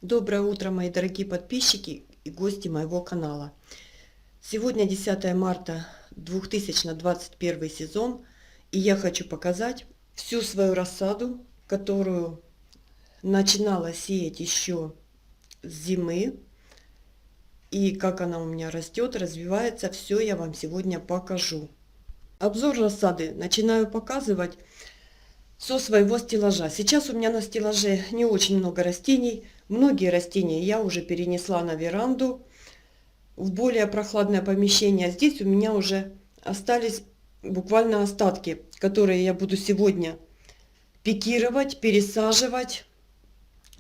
Доброе утро, мои дорогие подписчики и гости моего канала. Сегодня 10 марта 2021 сезон, и я хочу показать всю свою рассаду, которую начинала сеять еще с зимы. И как она у меня растет, развивается, все я вам сегодня покажу. Обзор рассады начинаю показывать со своего стеллажа. Сейчас у меня на стеллаже не очень много растений. Многие растения я уже перенесла на веранду, в более прохладное помещение. Здесь у меня уже остались буквально остатки, которые я буду сегодня пикировать, пересаживать.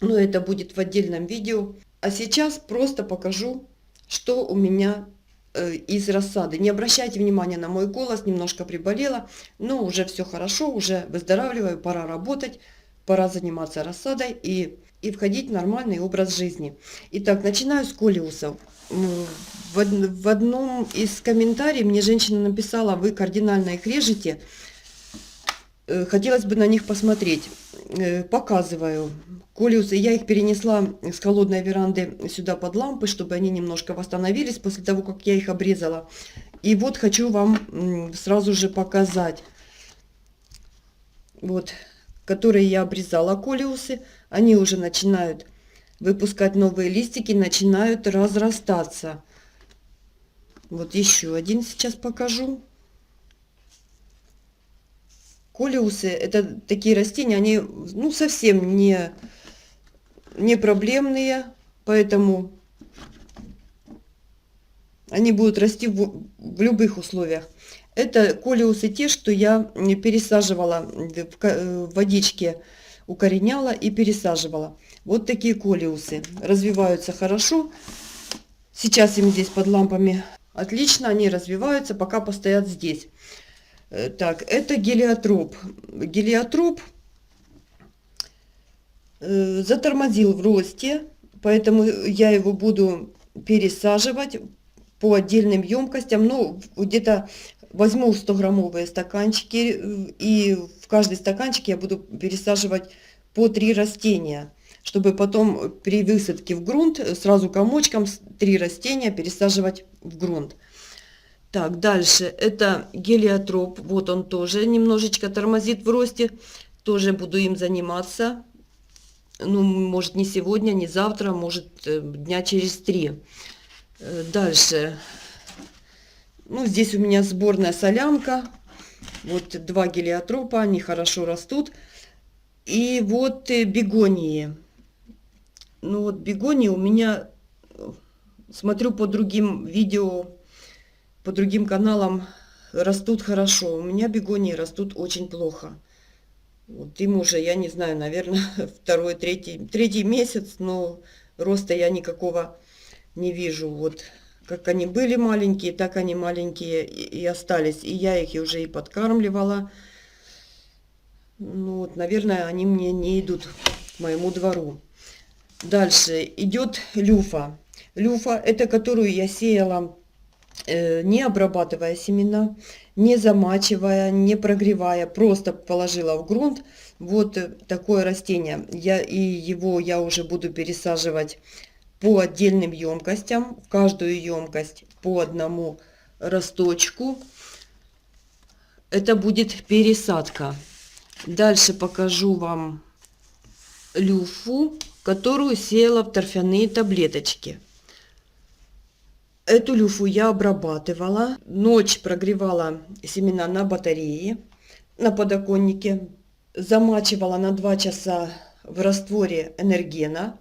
Но это будет в отдельном видео. А сейчас просто покажу, что у меня из рассады. Не обращайте внимания на мой голос, немножко приболела, но уже все хорошо, уже выздоравливаю, пора работать, пора заниматься рассадой и входить в нормальный образ жизни. Итак, начинаю с колиусов. В одном из комментариев мне женщина написала: вы кардинально их режете, хотелось бы на них посмотреть. Показываю. Колиусы, я их перенесла с холодной веранды сюда под лампы, чтобы они немножко восстановились после того, как я их обрезала. И вот хочу вам сразу же показать, вот, которые я обрезала колиусы. Они уже начинают выпускать новые листики, начинают разрастаться. Вот еще один сейчас покажу. Колиусы — это такие растения, они совсем не проблемные, поэтому они будут расти в любых условиях. Это колиусы те, что я пересаживала в водичке, укореняла и пересаживала. Вот такие колиусы развиваются хорошо. Сейчас им здесь под лампами отлично, они развиваются, пока постоят здесь. Так, это гелиотроп. Гелиотроп затормозил в росте, поэтому я его буду пересаживать по отдельным емкостям. Ну, где-то возьму 100-граммовые стаканчики, и в каждый стаканчик я буду пересаживать по 3 растения, чтобы потом при высадке в грунт сразу комочком 3 растения пересаживать в грунт. Так, дальше это гелиотроп. Вот он тоже немножечко тормозит в росте. Тоже буду им заниматься. Ну, может, не сегодня, не завтра, может, дня через 3. Дальше. Ну, здесь у меня сборная солянка. Вот 2 гелиотропа, они хорошо растут. И вот бегонии. Ну, вот бегонии у меня, смотрю по другим видео, по другим каналам, растут хорошо. У меня бегонии растут очень плохо. Вот им уже, я не знаю, наверное, третий месяц, но роста я никакого не вижу. Вот как они были маленькие, так они маленькие и остались. И я их уже и подкармливала. Ну вот, наверное, они мне не идут к моему двору. Дальше идет люфа. Люфа — это которую я сеяла, не обрабатывая семена, не замачивая, не прогревая, просто положила в грунт. Вот такое растение. Его я уже буду пересаживать по отдельным емкостям, в каждую емкость по одному росточку. Это будет пересадка. Дальше покажу вам люфу, которую сеяла в торфяные таблеточки. Эту люфу я обрабатывала, ночь прогревала семена на батарее, на подоконнике, замачивала на 2 часа в растворе энергена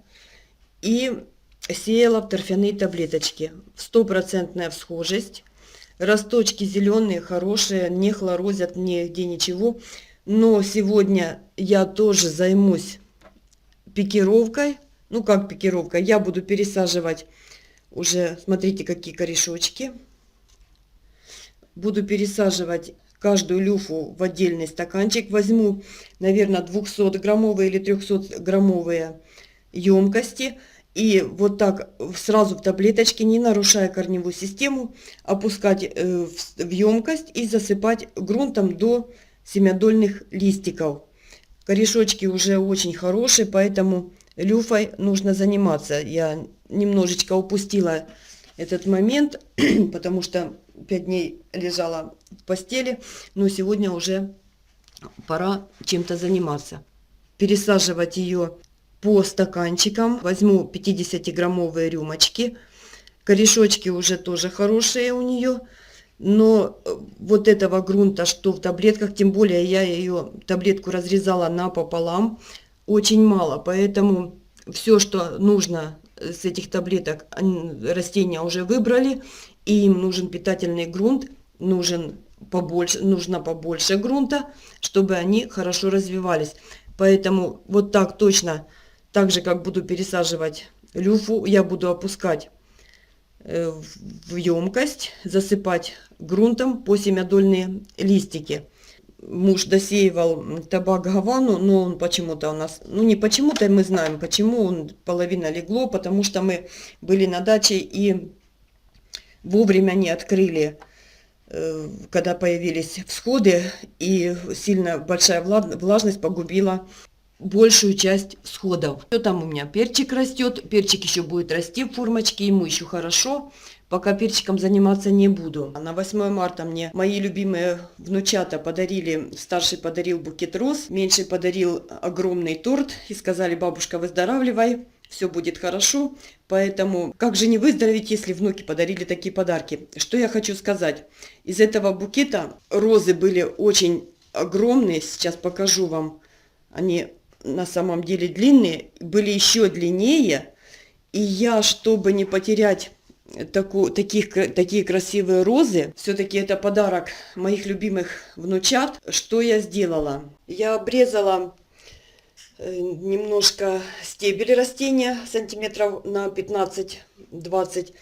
и сеяла в торфяные таблеточки. 100% всхожесть, росточки зеленые, хорошие, не хлорозят нигде ничего. Но сегодня я тоже займусь пикировкой. Ну как пикировка, я буду пересаживать. Уже смотрите, какие корешочки. Буду пересаживать каждую люфу в отдельный стаканчик. Возьму, наверное, 200-граммовые или 300-граммовые емкости. И вот так сразу в таблеточке, не нарушая корневую систему, опускать в емкость и засыпать грунтом до семядольных листиков. Корешочки уже очень хорошие, поэтому люфой нужно заниматься. Я немножечко упустила этот момент, потому что 5 дней лежала в постели, но сегодня уже пора чем-то заниматься. Пересаживать ее по стаканчикам. Возьму 50-граммовые рюмочки. Корешочки уже тоже хорошие у нее. Но вот этого грунта, что в таблетках, тем более я ее таблетку разрезала напополам, очень мало. Поэтому все, что нужно с этих таблеток, растения уже выбрали. И им нужен питательный грунт, нужно побольше грунта, чтобы они хорошо развивались. Поэтому вот так точно, так же как буду пересаживать люфу, я буду опускать в емкость, засыпать грунтом по семядольные листики. Муж досеивал табак гавану, но он почему-то у нас, ну не почему-то, мы знаем почему, он половина легло, потому что мы были на даче и вовремя не открыли, когда появились всходы, и сильно большая влажность погубила большую часть всходов. Что там у меня? Перчик растет, перчик еще будет расти в формочке, ему еще хорошо. Пока перчиком заниматься не буду. На 8 марта мне мои любимые внучата подарили, старший подарил букет роз, меньший подарил огромный торт и сказали: бабушка, выздоравливай, все будет хорошо. Поэтому как же не выздороветь, если внуки подарили такие подарки? Что я хочу сказать? Из этого букета розы были очень огромные, сейчас покажу вам. Они на самом деле длинные, были еще длиннее. И я, чтобы не потерять такие красивые розы, все-таки это подарок моих любимых внучат, что я сделала? Я обрезала немножко стебель растения, сантиметров на 15-20,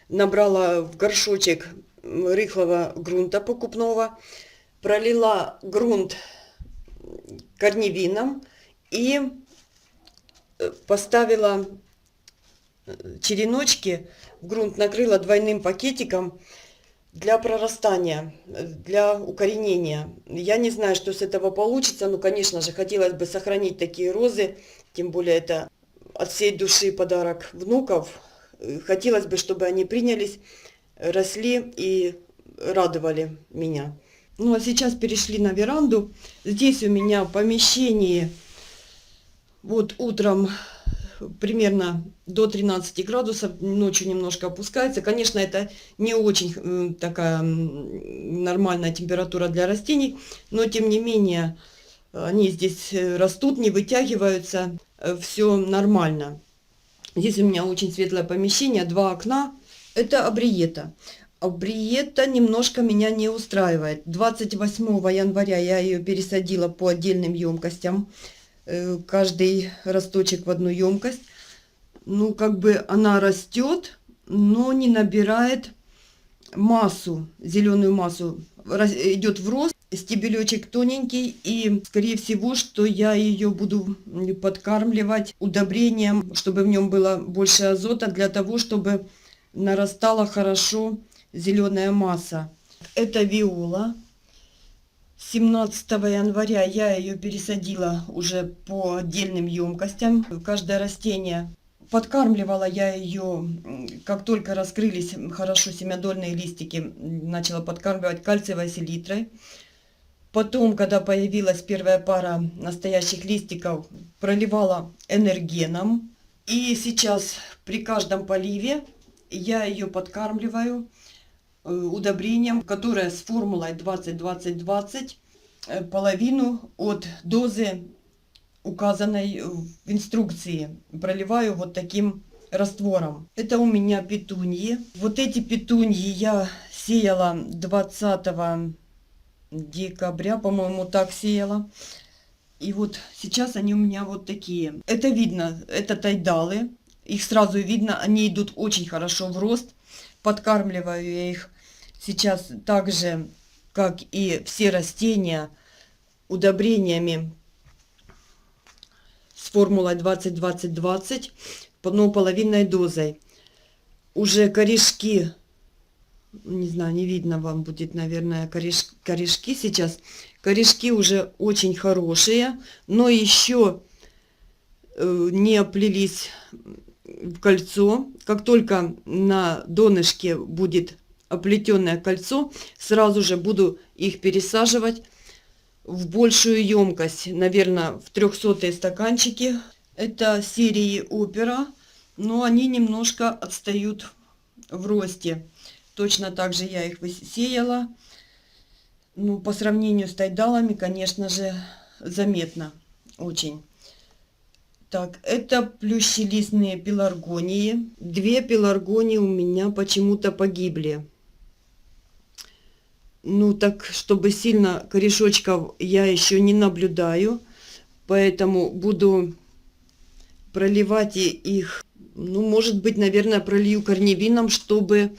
набрала в горшочек рыхлого грунта покупного, пролила грунт корневином и поставила череночки в грунт, накрыла двойным пакетиком для прорастания, для укоренения. Я не знаю, что с этого получится, но, конечно же, хотелось бы сохранить такие розы, тем более это от всей души подарок внуков. Хотелось бы, чтобы они принялись, росли и радовали меня. Ну а сейчас перешли на веранду. Здесь у меня в помещении вот утром примерно до 13 градусов, ночью немножко опускается. Конечно, это не очень такая нормальная температура для растений, но тем не менее они здесь растут, не вытягиваются, все нормально. Здесь у меня очень светлое помещение, 2 окна. Это абриета. Абриета немножко меня не устраивает. 28 января я ее пересадила по отдельным емкостям. Каждый росточек в одну емкость. Ну, как бы она растет, но не набирает массу, зеленую массу. Идет в рост, стебелечек тоненький, и скорее всего, что я ее буду подкармливать удобрением, чтобы в нем было больше азота, для того, чтобы нарастала хорошо зеленая масса. Это виола. 17 января я ее пересадила уже по отдельным емкостям. Каждое растение подкармливала я ее, как только раскрылись хорошо семядольные листики, начала подкармливать кальциевой селитрой. Потом, когда появилась первая пара настоящих листиков, проливала энергеном. И сейчас при каждом поливе я ее подкармливаю удобрением, которое с формулой 20-20-20, половину от дозы, указанной в инструкции. Проливаю вот таким раствором. Это у меня петуньи. Вот эти петуньи я сеяла 20 декабря, по-моему, так сеяла. И вот сейчас они у меня вот такие. Это видно, это тайдалы. Их сразу видно, они идут очень хорошо в рост. Подкармливаю я их сейчас так же, как и все растения, удобрениями с формулой 20-20-20, но половинной дозой. Уже корешки, не знаю, не видно вам будет, наверное, корешки сейчас. Корешки уже очень хорошие, но еще не оплелись в кольцо. Как только на донышке будет оплетенное кольцо, сразу же буду их пересаживать в большую емкость, наверное, в 300 стаканчики. Это серии Опера, но они немножко отстают в росте. Точно так же я их высеяла. Ну, по сравнению с тайдалами, конечно же, заметно очень. Так, это плющелистные пеларгонии. 2 пеларгонии у меня почему-то погибли. Ну, так, чтобы сильно корешочков я еще не наблюдаю. Поэтому буду проливать их, ну, может быть, наверное, пролью корневином, чтобы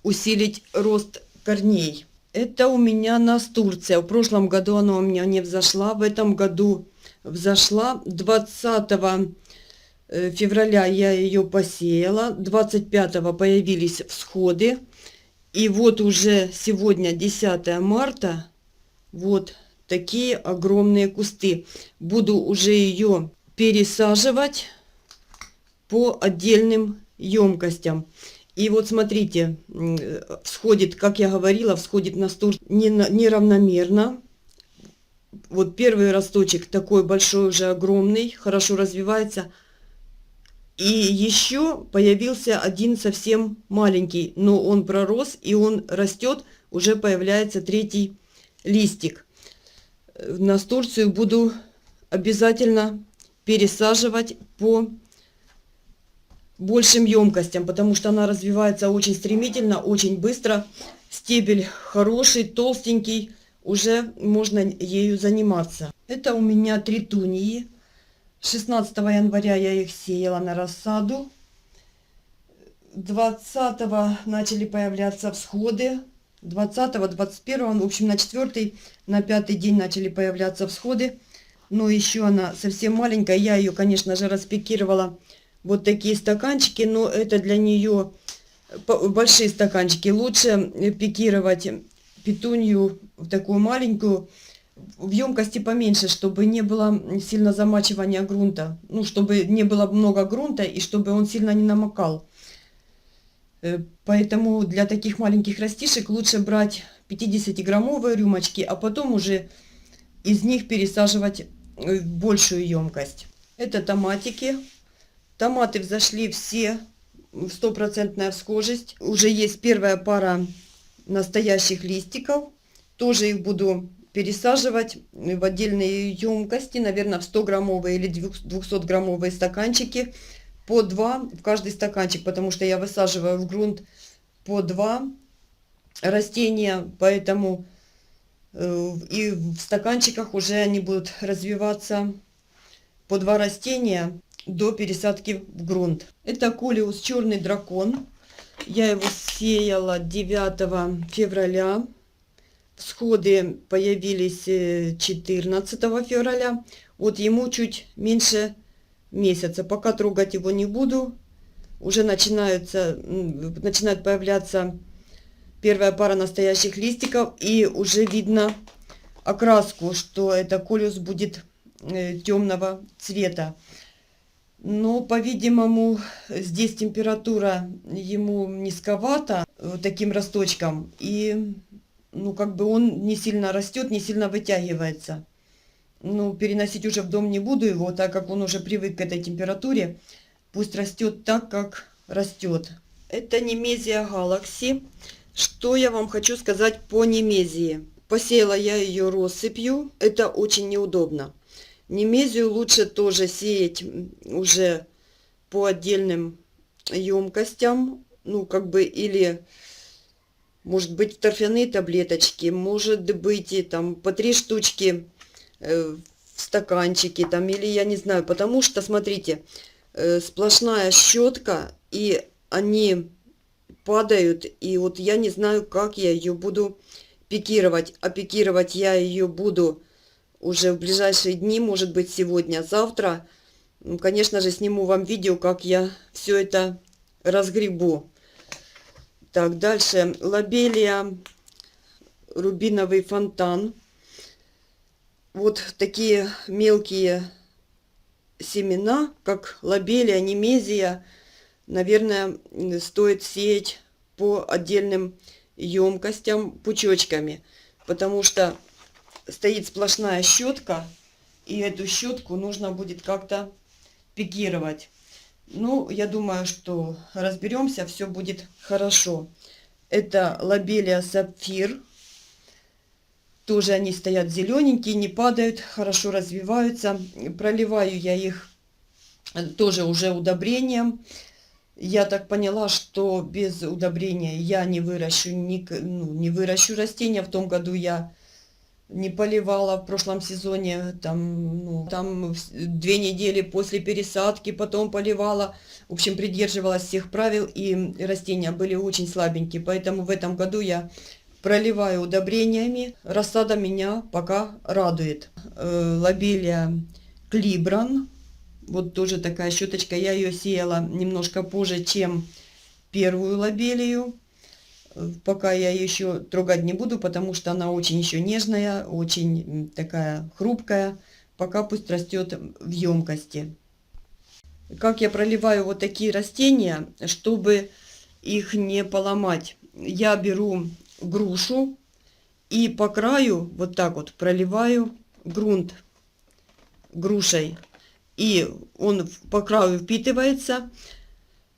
усилить рост корней. Это у меня настурция. В прошлом году она у меня не взошла. В этом году взошла. 20 февраля я ее посеяла. 25 появились всходы. И вот уже сегодня 10 марта. Вот такие огромные кусты. Буду уже ее пересаживать по отдельным емкостям. И вот смотрите, всходит, как я говорила, всходит настурция неравномерно. Вот первый росточек такой большой, уже огромный, хорошо развивается. И еще появился один совсем маленький, но он пророс и он растет, уже появляется 3-й листик. Настурцию буду обязательно пересаживать по большим емкостям, потому что она развивается очень стремительно, очень быстро. Стебель хороший, толстенький, уже можно ею заниматься. Это у меня тритунии. 16 января я их сеяла на рассаду. 20 начали появляться всходы. 20-го, 21-го, в общем, на 4-й, на 5-й день начали появляться всходы. Но еще она совсем маленькая. Я ее, конечно же, распекировала. Вот такие стаканчики, но это для нее большие стаканчики. Лучше пикировать петунью в такую маленькую, в емкости поменьше, чтобы не было сильно замачивания грунта. Ну, чтобы не было много грунта и чтобы он сильно не намокал. Поэтому для таких маленьких растишек лучше брать 50-граммовые рюмочки, а потом уже из них пересаживать в большую емкость. Это томатики. Томаты взошли все в 100% всхожесть. Уже есть первая пара настоящих листиков. Тоже их буду пересаживать в отдельные емкости, наверное, в 100-граммовые или 200-граммовые стаканчики. По 2 в каждый стаканчик, потому что я высаживаю в грунт по 2 растения, поэтому и в стаканчиках уже они будут развиваться по 2 растения до пересадки в грунт. Это колиус черный дракон. Я его сеяла 9 февраля. Всходы появились 14 февраля. Вот ему чуть меньше месяца. Пока трогать его не буду. Уже начинает появляться первая пара настоящих листиков. И уже видно окраску, что это колиус будет темного цвета. Но, по-видимому, здесь температура ему низковата таким росточком. И, ну, как бы он не сильно растет, не сильно вытягивается. Ну, переносить уже в дом не буду его, так как он уже привык к этой температуре. Пусть растет так, как растет. Это Немезия Галакси. Что я вам хочу сказать по Немезии? Посеяла я ее россыпью. Это очень неудобно. Немезию лучше тоже сеять уже по отдельным емкостям. Ну, как бы, или, может быть, торфяные таблеточки, может быть, и там по 3 штучки в стаканчике, там, или я не знаю. Потому что, смотрите, сплошная щетка, и они падают. И вот я не знаю, как я ее буду пикировать. А пикировать я ее буду уже в ближайшие дни, может быть, сегодня, завтра. Ну, конечно же, сниму вам видео, как я все это разгребу. Так, дальше. Лобелия, рубиновый фонтан. Вот такие мелкие семена, как лобелия, немезия, наверное, стоит сеять по отдельным емкостям пучочками, потому что стоит сплошная щетка, и эту щетку нужно будет как-то пикировать. Ну, я думаю, что разберемся, все будет хорошо. Это лобелия сапфир. Тоже они стоят зелененькие, не падают, хорошо развиваются. Проливаю я их тоже уже удобрением. Я так поняла, что без удобрения я не выращу, не выращу растения. В том году я не поливала, в прошлом сезоне, там 2 недели после пересадки, потом поливала. В общем, придерживалась всех правил, и растения были очень слабенькие. Поэтому в этом году я проливаю удобрениями. Рассада меня пока радует. Лобелия Клибран. Вот тоже такая щеточка. Я ее сеяла немножко позже, чем первую лобелию. Пока я еще трогать не буду, потому что она очень еще нежная, очень такая хрупкая. Пока пусть растет в емкости. Как я проливаю вот такие растения, чтобы их не поломать? Я беру грушу и по краю вот так вот проливаю грунт грушей. И он по краю впитывается,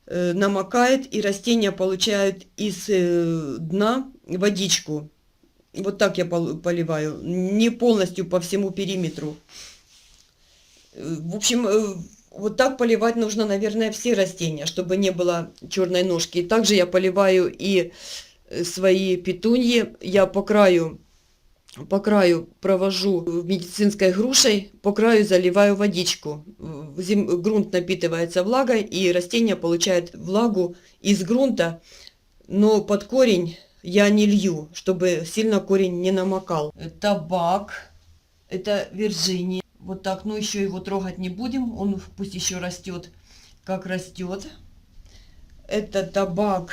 намокает, и растения получают из дна водичку. Вот так я поливаю, не полностью по всему периметру. В общем, вот так поливать нужно, наверное, все растения, чтобы не было черной ножки. И также я поливаю и свои петуньи. Я по краю провожу медицинской грушей, по краю заливаю водичку. Грунт напитывается влагой, и растения получают влагу из грунта, но под корень я не лью, чтобы сильно корень не намокал. Табак, это Вирджиния. Вот так, ну еще его трогать не будем, он пусть еще растет, как растет. Это табак,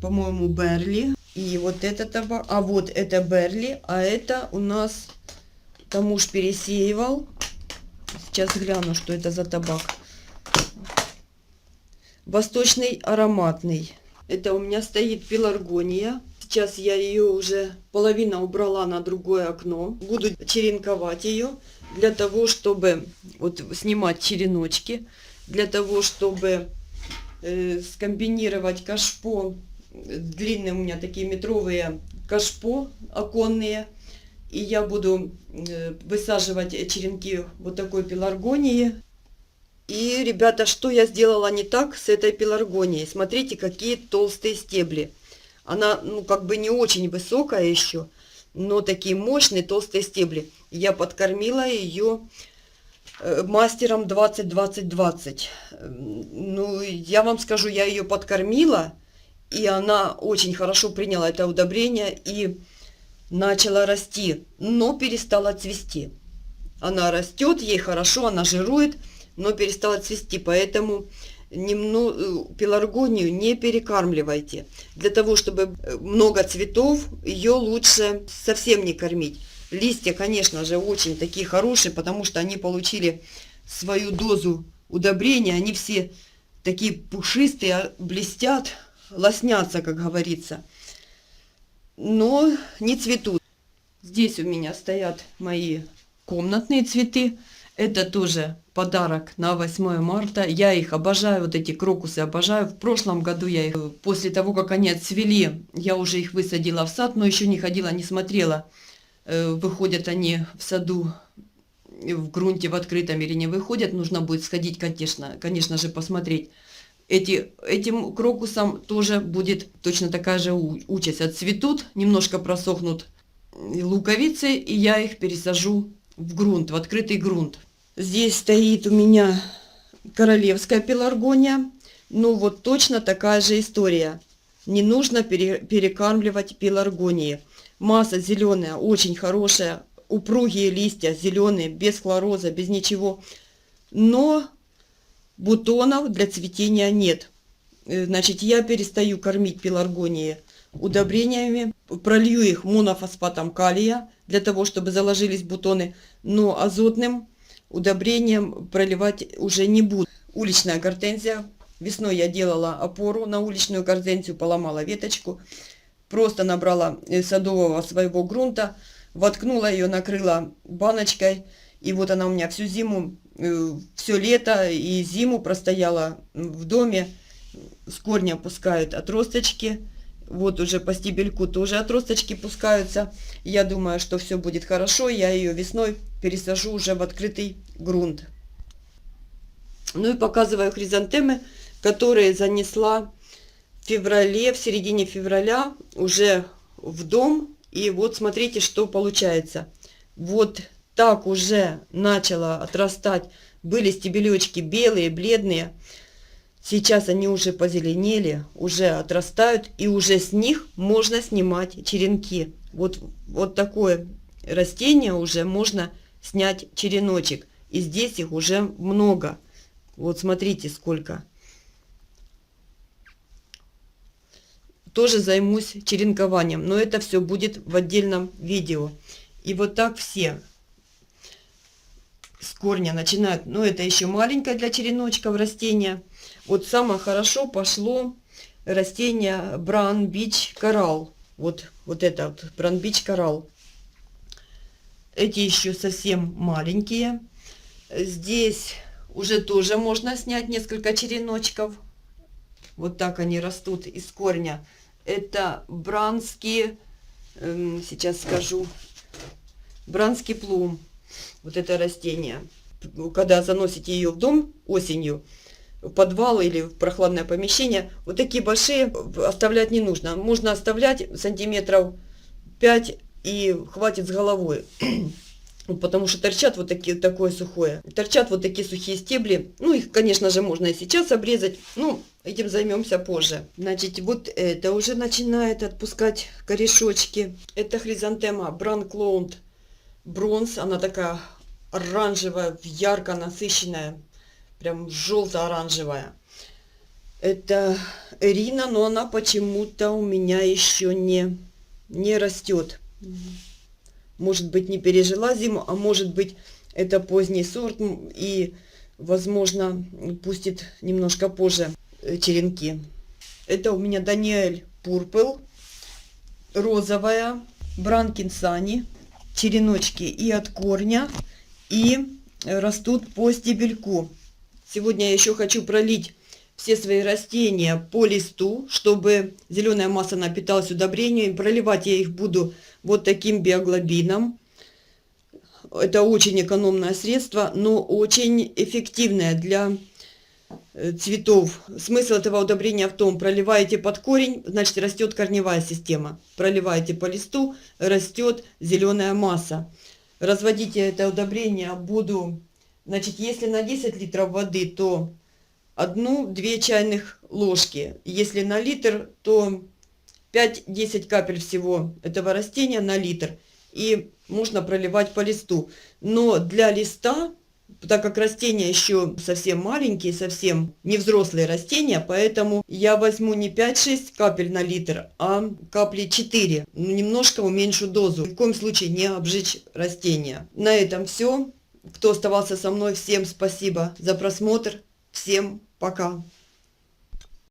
по-моему, Берли. И вот это табак, а вот это Берли, а это у нас там муж пересеивал. Сейчас гляну, что это за табак. Восточный ароматный. Это у меня стоит пеларгония. Сейчас я ее уже половину убрала на другое окно. Буду черенковать ее для того, чтобы вот снимать череночки, для того, чтобы скомбинировать кашпо. Длинные у меня такие метровые кашпо оконные. И я буду высаживать черенки вот такой пеларгонии. И, ребята, что я сделала не так с этой пеларгонией? Смотрите, какие толстые стебли. Она, ну, как бы не очень высокая еще, но такие мощные толстые стебли. Я подкормила ее мастером 20-20-20. Ну, я вам скажу, я ее подкормила, и она очень хорошо приняла это удобрение и начала расти, но перестала цвести. Она растет, ей хорошо, она жирует, но перестала цвести, поэтому пеларгонию не перекармливайте. Для того, чтобы много цветов, ее лучше совсем не кормить. Листья, конечно же, очень такие хорошие, потому что они получили свою дозу удобрения. Они все такие пушистые, блестят, лоснятся, как говорится. Но не цветут. Здесь у меня стоят мои комнатные цветы. Это тоже подарок на 8 марта. Я их обожаю, вот эти крокусы обожаю. В прошлом году я их, после того, как они отцвели, я уже их высадила в сад, но еще не ходила, не смотрела, выходят они в саду, в грунте, в открытом или не выходят. Нужно будет сходить, конечно же, посмотреть. Этим крокусам тоже будет точно такая же участь. Отцветут, немножко просохнут луковицы, и я их пересажу в грунт, в открытый грунт. Здесь стоит у меня королевская пеларгония. Ну вот точно такая же история. Не нужно перекармливать пеларгонии. Масса зеленая, очень хорошая. Упругие листья, зеленые, без хлороза, без ничего. Но бутонов для цветения нет. Значит, я перестаю кормить пеларгонии удобрениями. Пролью их монофосфатом калия, для того, чтобы заложились бутоны. Но азотным удобрением проливать уже не буду. Уличная гортензия. Весной я делала опору на уличную гортензию, поломала веточку. Просто набрала садового своего грунта, воткнула ее, накрыла баночкой. И вот она у меня всю зиму, все лето и зиму простояла в доме. С корня пускают отросточки. Вот уже по стебельку тоже отросточки пускаются. Я думаю, что все будет хорошо. Я ее весной пересажу уже в открытый грунт. Ну и показываю хризантемы, которые занесла в феврале, в середине февраля уже в дом. И вот смотрите, что получается. Вот так уже начало отрастать. Были стебелечки белые, бледные. Сейчас они уже позеленели, уже отрастают, и уже с них можно снимать черенки. Вот такое растение уже можно снять череночек. И здесь их уже много. Вот смотрите, сколько. Тоже займусь черенкованием, но это все будет в отдельном видео. И вот так все с корня начинают. Но это еще маленькое для череночков растение. Вот самое хорошо пошло растение Brown Beach Coral. Вот это вот Brown Beach Coral. Эти еще совсем маленькие. Здесь уже тоже можно снять несколько череночков. Вот так они растут из корня. Это бранский, сейчас скажу, бранский плум. Вот это растение. Когда заносите ее в дом осенью, в подвал или в прохладное помещение, вот такие большие оставлять не нужно. Можно оставлять сантиметров 5 и хватит с головой. Потому что торчат вот такие, такое сухое. Торчат вот такие сухие стебли. Ну, их, конечно же, можно и сейчас обрезать. Ну, этим займемся позже. Значит, вот это уже начинает отпускать корешочки. Это хризантема Brown Cloud Bronze. Она такая оранжевая, ярко насыщенная. Прям желто-оранжевая. Это Эрина, но она почему-то у меня еще не растет. Может быть, не пережила зиму, а может быть, это поздний сорт и, возможно, пустит немножко позже черенки. Это у меня Даниэль Пурпл, розовая, Бранкинсани, череночки и от корня, и растут по стебельку. Сегодня я еще хочу пролить все свои растения по листу, чтобы зеленая масса напиталась удобрением. Проливать я их буду вот таким биоглобином. Это очень экономное средство, но очень эффективное для цветов. Смысл этого удобрения в том: проливаете под корень, значит, растет корневая система. Проливаете по листу, растет зеленая масса. Разводить я это удобрение буду, значит, если на 10 литров воды, то 1-2 чайных ложки. Если на литр, то 5-10 капель всего этого растения на литр. И можно проливать по листу. Но для листа, так как растения еще совсем маленькие, совсем не взрослые растения, поэтому я возьму не 5-6 капель на литр, а капли 4. Немножко уменьшу дозу. Ни в коем случае не обжечь растения. На этом все. Кто оставался со мной, всем спасибо за просмотр. Всем пока.